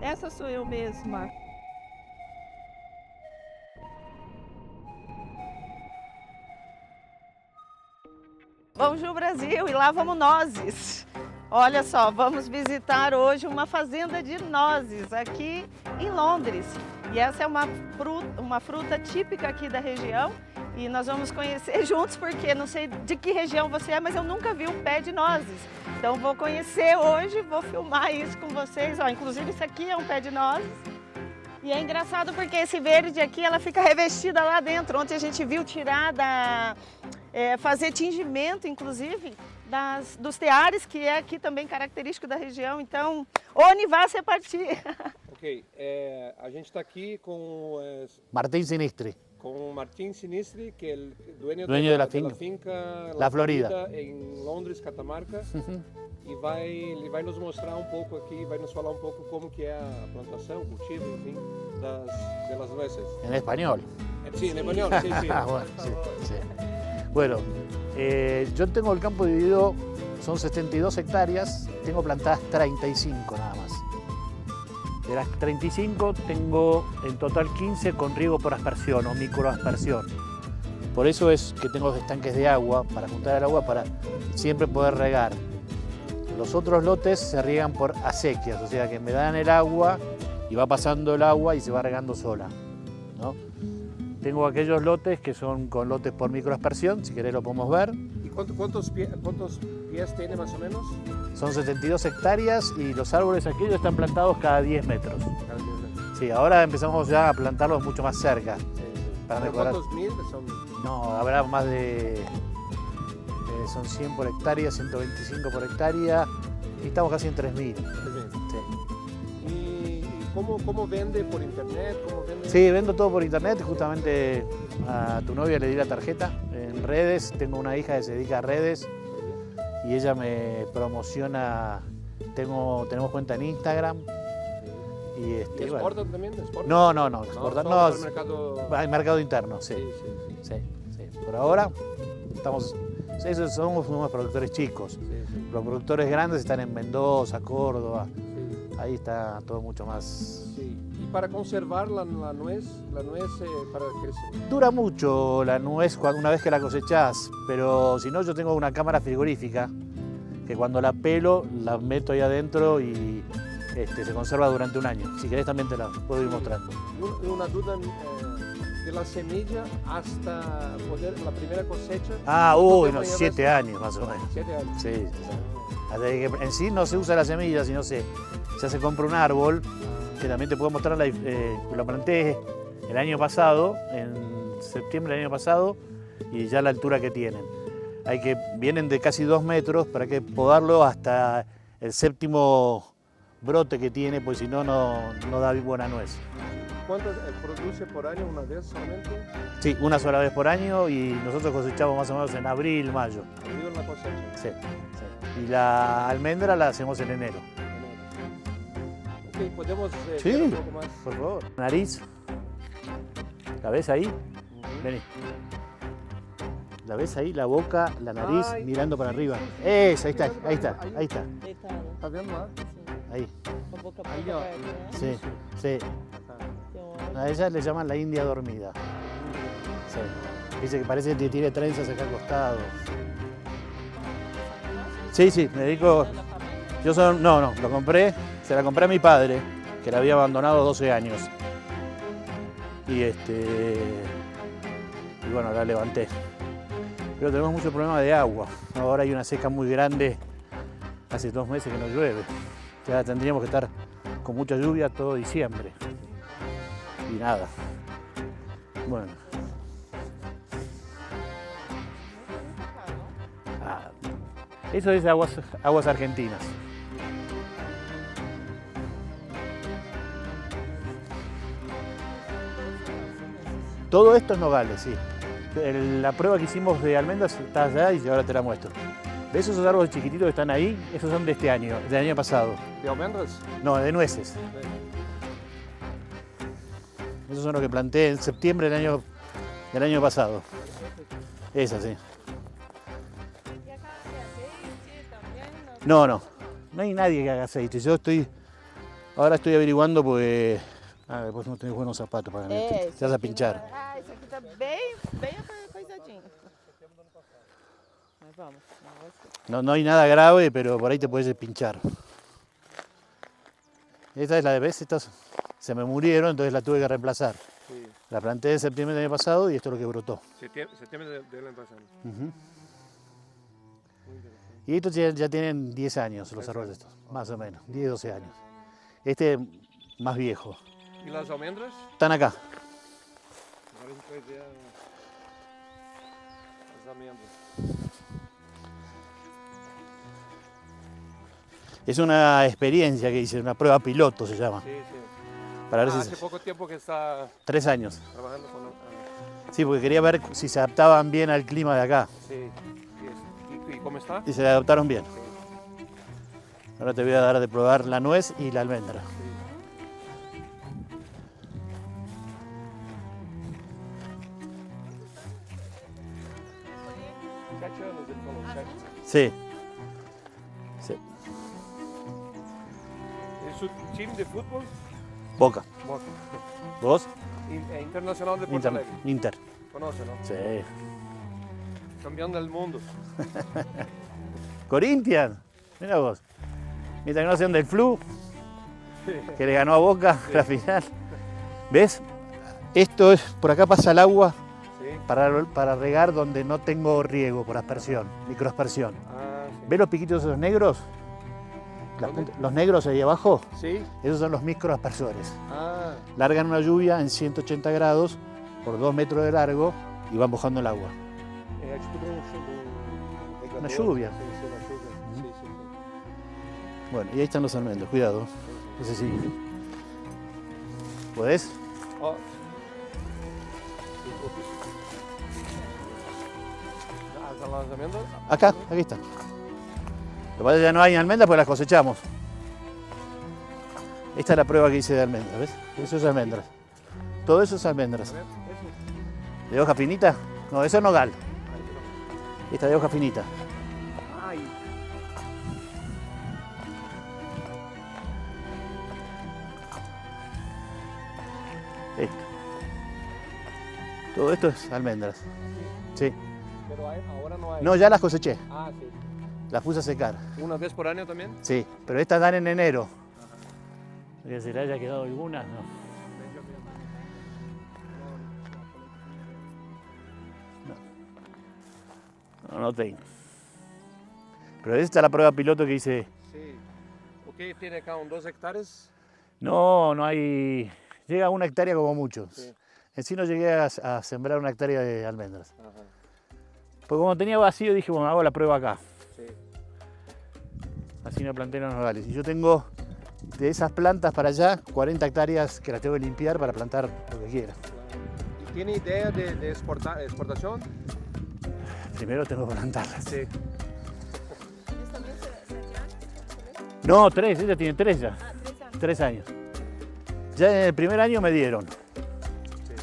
Essa sou eu mesma. Bonjour Brasil, e lá vamos nozes. Olha só, vamos visitar hoje uma fazenda de nozes aqui em Londres. E essa é uma fruta típica aqui da região e nós vamos conhecer juntos porque não sei de que região você é, mas eu nunca vi um pé de nozes. Então vou conhecer hoje, vou filmar isso com vocês. Ó, inclusive isso aqui é um pé de nozes. E é engraçado porque esse verde aqui, ela fica revestida lá dentro. Ontem a gente viu tirar fazer tingimento, inclusive, dos teares, que é aqui também característico da região. Então, onde vai você partir? Ok, a gente está aqui com Martín Sinistri. com Martín Sinistri, que é o dueño de la finca La Florida, em Londres, Catamarca. E ele vai nos mostrar um pouco aqui, vai nos falar um pouco como que é a plantação, cultivo, enfim, de las nueces. En español. Sí, en español, sí, sí. Bueno, sí, sí. Bueno, yo tengo el campo dividido, son 72 hectáreas, tengo plantadas 35 nada más. De las 35 tengo en total 15 con riego por aspersión o microaspersión. Por eso es que tengo estanques de agua para juntar el agua para siempre poder regar. Los otros lotes se riegan por acequias, o sea que me dan el agua y va pasando el agua y se va regando sola, ¿no? Tengo aquellos lotes que son con lotes por microaspersión, si querés lo podemos ver. ¿Y cuántos pies tiene más o menos? Son 72 hectáreas y los árboles aquellos están plantados cada 10 metros. Sí, ahora empezamos ya a plantarlos mucho más cerca. Para mejorar. ¿Cuántos mil son? No, habrá más de... son 100 por hectárea, 125 por hectárea y estamos casi en 3.000. Sí. ¿Y cómo vende por internet? Sí, vendo todo por internet. Justamente a tu novia le di la tarjeta en redes. Tengo una hija que se dedica a redes y ella me promociona. Tenemos cuenta en Instagram. ¿Y exportan también? No, exportan no. Hay mercado interno, sí. Sí. Por ahora somos unos productores chicos. Sí. Los productores grandes están en Mendoza, Córdoba. Sí. Ahí está todo mucho más. Sí. ¿Y para conservar la nuez para crecer? Dura mucho la nuez una vez que la cosechás, pero si no, yo tengo una cámara frigorífica que cuando la pelo la meto ahí adentro y se conserva durante un año. Si querés también te la puedo ir mostrando. Una duda de la semilla hasta poder la primera cosecha. Unos 7 años más o menos. 7 años. Sí. Hasta que en sí no se usa la semilla, sino ya se compra un árbol, que también te puedo mostrar, lo planté el año pasado, en septiembre del año pasado, y ya la altura que tienen. Vienen de casi 2 metros para que podarlo hasta el 7º brote que tiene, pues si no, no da buena nuez. ¿Cuánto produce por año, una vez solamente? Sí, una sola vez por año y nosotros cosechamos más o menos en abril, mayo. ¿Abril en la cosecha? Sí. Y la almendra la hacemos en enero. Ok, ¿podemos sí, ver un poco más? Por favor. Nariz. ¿La ves ahí? Vení. ¿La ves ahí? La boca, la nariz, mirando para arriba. Ahí está. ¿Está viendo? Ahí. Com boca para aberta, né? Sí. A ella le llaman la india dormida. Sí. Dice que parece que tiene trenzas acá al costado. Sí, me dedico... No, lo compré, se la compré a mi padre, que la había abandonado 12 años. Y bueno, la levanté. Pero tenemos mucho problema de agua. Ahora hay una seca muy grande, hace 2 meses que no llueve. Ya tendríamos que estar con mucha lluvia todo diciembre. Y nada. Bueno. Eso es aguas argentinas. Todo esto es nogales, sí. La prueba que hicimos de almendras está allá y ahora te la muestro. ¿Ves esos árboles chiquititos que están ahí? Esos son de este año, del año pasado. ¿De almendras? No, de nueces. Esos son los que planté en septiembre del año pasado. Esas, sí. ¿Y acá hace aceite también? No hay nadie que haga aceite. Ahora estoy averiguando porque... Ah, después no tenés buenos zapatos para meterte. Te vas a pinchar. Ah, isso aqui tá bem coisadinho. Mas vamos. No hay nada grave, pero por ahí te puedes pinchar. Esta es la de ¿ves? Estas se me murieron, entonces la tuve que reemplazar. Sí. La planté en septiembre del año pasado y esto es lo que brotó. Septiembre del año pasado. Ujú. Y estos ya tienen 10 años, los árboles estos, más o menos, 10, 12 años. Este más viejo. ¿Y las almendras? Están acá. Agora a gente vai ver as amêndoas. Es una experiencia que hice, una prueba piloto se llama. Sí, sí. Para ver Hace si... poco tiempo que está 3 años. trabajando con... Sí, porque quería ver si se adaptaban bien al clima de acá. sí. ¿Y cómo está? Y se adaptaron bien. Sí. Ahora te voy a dar de probar la nuez y la almendra. Sí. 7 anos, ele falou. 7. Sí. Sí. ¿Es su time de fútbol? Boca. Boca. ¿Vos? Internacional de Porto Alegre. Inter. Conoce, ¿no? Sí. Campeón del mundo. Corinthians. Mira vos. Mientras que no sean del Flu, que le ganó a Boca la final. ¿Ves? Esto es, por acá pasa el agua Sí. para regar donde no tengo riego por aspersión, microaspersión. Ah, sí. ¿Ves los piquitos esos negros? ¿Dónde? Los negros ahí abajo, Sí. esos son los microaspersores. Ah, Largan una lluvia en 180 grados por 2 metros de largo y van mojando el agua. é tipo um regador. Una lluvia. Sí, sí, una lluvia. Sí, sí, sí. Bueno, y ahí están los almendros, cuidado. Ese sí. ¿Podés? Ó. Las almendras? Acá, aquí está. Lo que pasa es que ya no hay almendras porque las cosechamos. Esta es la prueba que hice de almendras, ¿ves? Eso es almendras. Todo eso es almendras. A ver, eso. ¿De hoja finita? No, eso es nogal. Esta de hoja finita. Ai. Esto. Todo esto es almendras. Sí. Pero ahora no hay. No, ya las coseché. Ah, sí. Las puse a secar. ¿Una vez por año también? Sí, pero estas dan en enero. ¿Que se le haya quedado alguna? No. No tengo. Pero esta es la prueba piloto que hice. Sí. O que tiene acá? 2 hectares? No hay... Llega a 1 hectárea como mucho. Sí. En sí no llegué a sembrar 1 hectárea de almendras. Ajá. Porque como tenía vacío dije, bueno, hago la prueba acá. Sí. Así no planté los nogales. Y yo tengo de esas plantas para allá 40 hectáreas que las tengo que limpiar para plantar lo que quiera. ¿Y tiene idea de exportación? Primero tengo que plantarlas. Sí. Eles também 7 anos? No, 3, ella tiene 3 ya. Ah, 3 anos. 3 años. Ya en el primer año me dieron, Sí.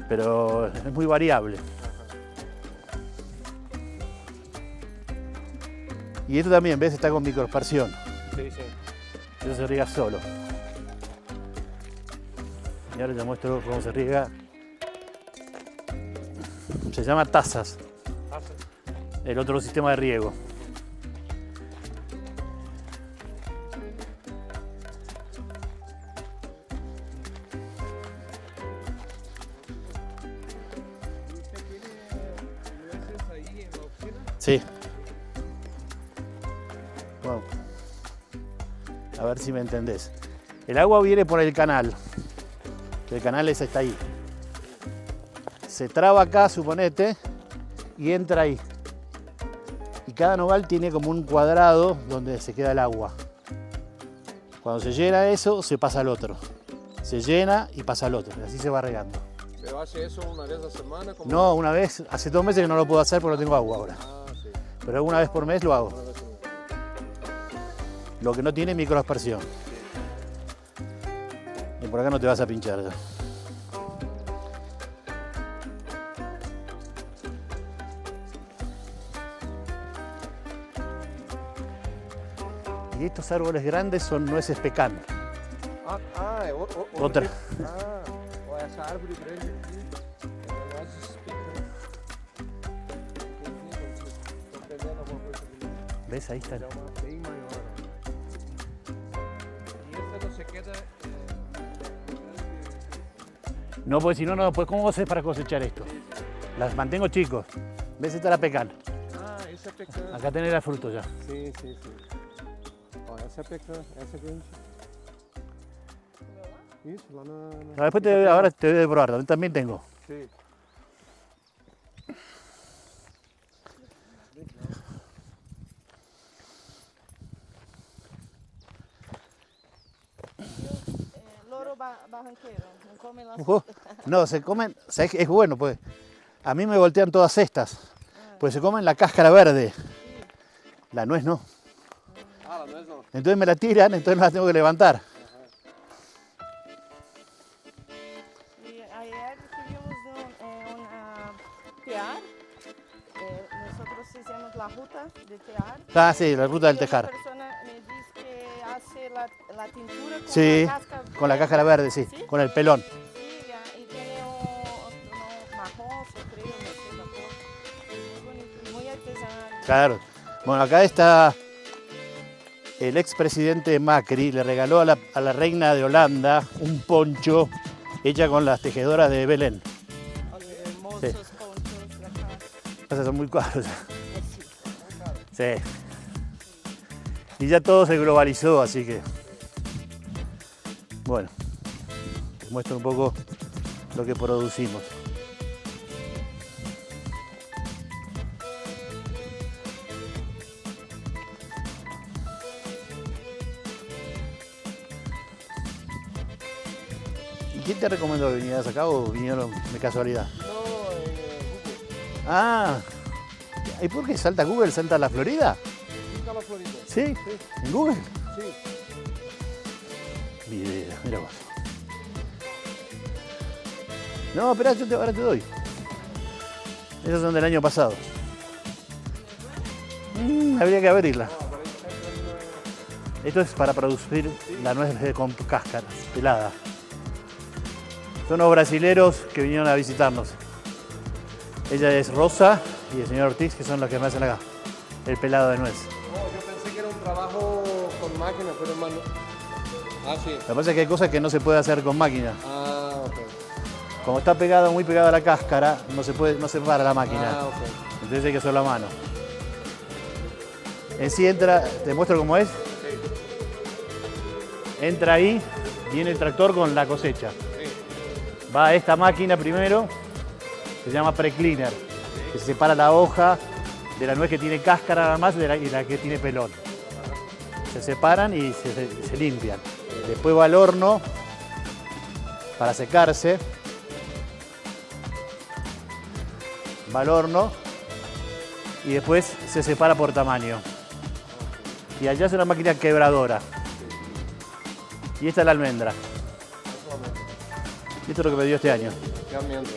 pero es muy variable. Y esto también, ¿ves? Está con microaspersión. Sí, sí. Eso se riega solo. Y ahora te muestro cómo se riega. Se llama tazas, el otro sistema de riego. Sí. Wow. A ver si me entendés. El agua viene por el canal. El canal ese está ahí. Se traba acá, suponete, y entra ahí. Y cada nogal tiene como un cuadrado donde se queda el agua. Cuando se llena eso, se pasa al otro. Se llena y pasa al otro. Y así se va regando. ¿Pero hace eso una vez a la semana? No, una vez, hace 2 meses que no lo puedo hacer porque no tengo agua ahora. Ah, sí. Pero una vez por mes lo hago. Una vez por mes. Lo que no tiene microaspersión. Y por acá no te vas a pinchar ya. Y estos árboles grandes son nueces pecan. Outra. Olha essa árvore grande aqui. É nozes pecan. Estou pegando alguma coisa ali. ¿Ves? Ahí está. É uma bem maior. E essa não se queda grande. No, porque si no, no, pues ¿cómo haces para cosechar esto? Las mantengo chicos. ¿Ves? Esta es la pecan. Esse é pecan. Acá tenés el fruto ya. Sim. Ó, essa é pecan, essa é grande. Isso, lá na... No, después ahora te voy a probar, también tengo. Sim. Loro barranqueiro, não come las No, se comen, ¿sabes qué? Es bueno, pues. A mí me voltean todas estas. Pues se comen la cáscara verde. La nuez no. Ah, la nuez no. Entonces me la tiran, entonces me la tengo que levantar. E ayer tivemos tear. Nosotros hicimos la ruta de tear. Ah, sí, la ruta del Y tejar. una persona me dice que hace la tintura con Sí, la cáscara. con la cáscara verde, sí, ¿Sí? con el pelón. Sí, y tiene un marrón, creo, no sé, la cosa. Muy bonito, muy artesanal. Claro. Bueno, acá está el expresidente Macri, le regaló a la reina de Holanda un poncho hecha con las tejedoras de Belén. Hermosos Sí. ponchos de acá. Esas son muy caros. Sí. Sí. Y ya todo se globalizó, así que... Bueno, les muestro un poco lo que producimos. ¿Y quién te recomendó que vinieras acá o vinieron de casualidad? No, Google. Ah, ¿y por qué salta Google? ¿Salta la Florida? Busca la Florida. Sí, Sí, en Google. sí. Video, mira vos. No, espera, ahora te doy. Esas son del año pasado. Habría que abrirla. Esto es para producir la nuez con cáscaras, pelada. Son los brasileros que vinieron a visitarnos. Ella es Rosa y el señor Ortiz, que son los que me hacen acá el pelado de nuez. Oh, yo pensé que era un trabajo con máquina, pero mano. Ah, sí. Lo que pasa es que hay cosas que no se puede hacer con máquina. Ah, ok. Como está pegado, muy pegado a la cáscara, no se para la máquina. Ah, ok. Entonces hay que hacerlo a mano. En sí entra, te muestro cómo es. Sí, Entra ahí, viene el tractor con la cosecha. sí. Va a esta máquina primero, que se llama precleaner, que se separa la hoja de la nuez que tiene cáscara nada más y la que tiene pelón. Se separan y se limpian. Después va al horno para secarse. Va al horno y después se separa por tamaño. Y allá es una máquina quebradora. Y esta es la almendra. Y esto es lo que me dio este año. Qué almendra.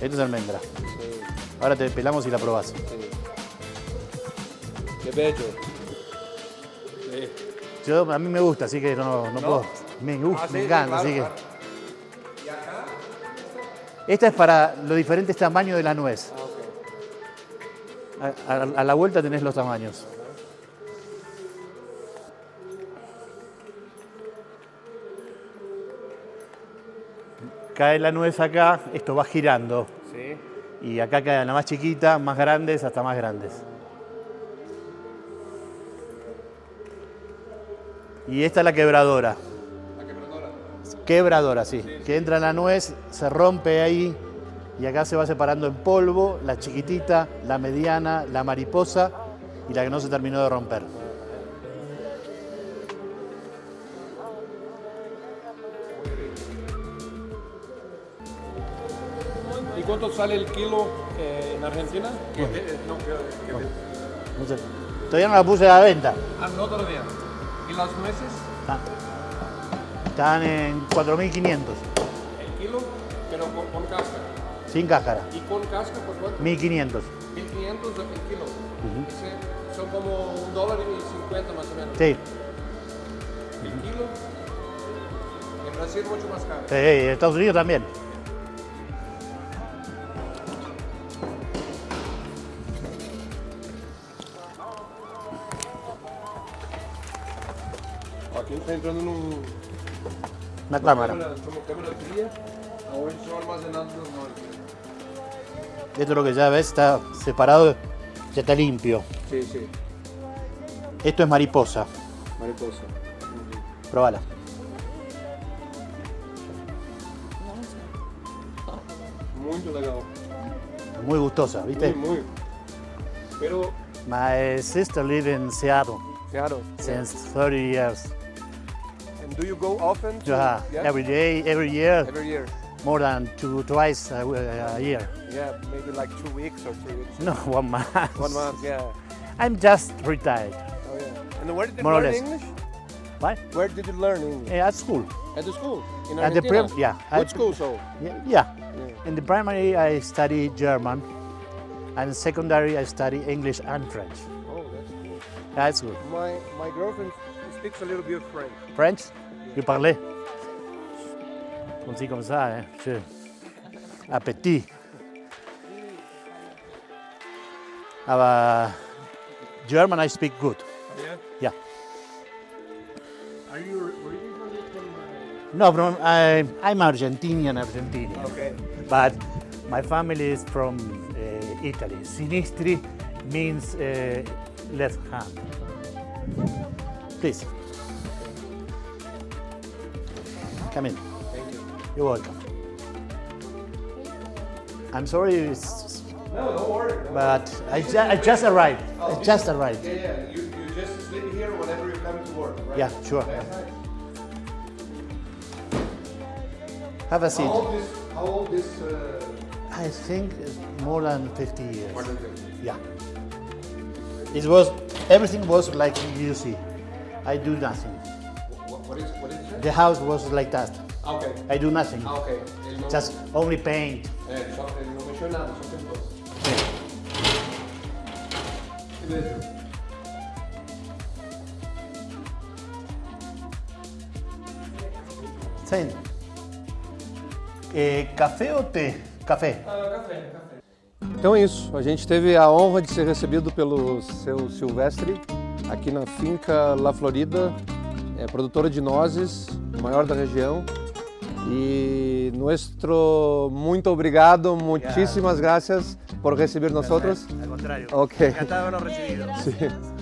Esto es almendra. Sí, Ahora te pelamos y la probás. sí. Qué bello. Sí. A mí me gusta, así que no puedo. Me gusta, Ah, sí, me sí, encanta, claro, así que. claro. ¿Y acá? Esta es para los diferentes tamaños de la nuez. Ah, ok. A la vuelta tenés los tamaños. Cae la nuez acá, esto va girando. Sí. Y acá cae la más chiquita, más grandes, hasta más grandes. Y esta es la quebradora. La quebradora. Quebradora, sí. Que entra la nuez, se rompe ahí y acá se va separando en polvo, la chiquitita, la mediana, la mariposa y la que no se terminó de romper. ¿Y cuánto sale el kilo en Argentina? No sé, todavía no la puse a la venta. Ah, no todavía. ¿Y las nueces? Ah, están en 4.500, El kilo, pero con cáscara. sin cáscara. ¿Y con cáscara por cuánto? 1.500. 1.500 el kilo. Son como $1.50 más o menos. Sí. El kilo. En Brasil mucho más caro. En Estados Unidos también. Aqui a gente está entrando Una cámara. como câmera fria, onde são armazenados os moldes. Esto es lo que ya ves, está separado, ya está limpio. Sí, sí. Esto es mariposa. Mariposa. Probala. Muito legal. Muy gustosa, ¿viste? Muito. Pero, My sister lives in Seattle claro. since 30 years. And do you go often? Yeah, Yeah? every day, every year, Every year. more than twice a year. Yeah, maybe like 2 weeks or 3 weeks. No, 1 month. 1 month, yeah. I'm just retired. Oh, yeah. And where did you More or learn less. English? What? Where did you learn English? At school. At the school? In At the Argentina? yeah. Good school, so? Yeah. Yeah. In the primary, I study German, and secondary, I study English and French. Oh, that's cool. That's good. My girlfriend speaks a little bit of French. French? You parlez? On dit comme ça, hein? Appétit. German, I speak good. Yeah. Yeah. Are you originally from? No, I'm Argentinian. Okay. But my family is from Italy. Sinistri means left hand. Please. Come in. Thank you. You're welcome. I'm sorry, No, don't worry. but I just arrived. I just arrived. Yeah. You just sleep here whenever you come to work, right? Yeah, sure. That's nice. Have a seat. How old is I think it's more than 50 years. more than 50? Yeah. Everything was like you see. I do nothing. What is it? The house was like that. Okay. I do nothing. Okay. Ele não, Just only paint. ele não mexeu nada, só tentou. Beleza. Sí. ¿Café o té? Café. Então é isso, a gente teve a honra de ser recebido pelo seu Silvestre aqui na finca La Florida, produtora de nozes, maior da região. E nuestro muito obrigado, muchísimas gracias por recibir nosotros. Al contrario. Ok. Encantado de haberlo recibido. Sí.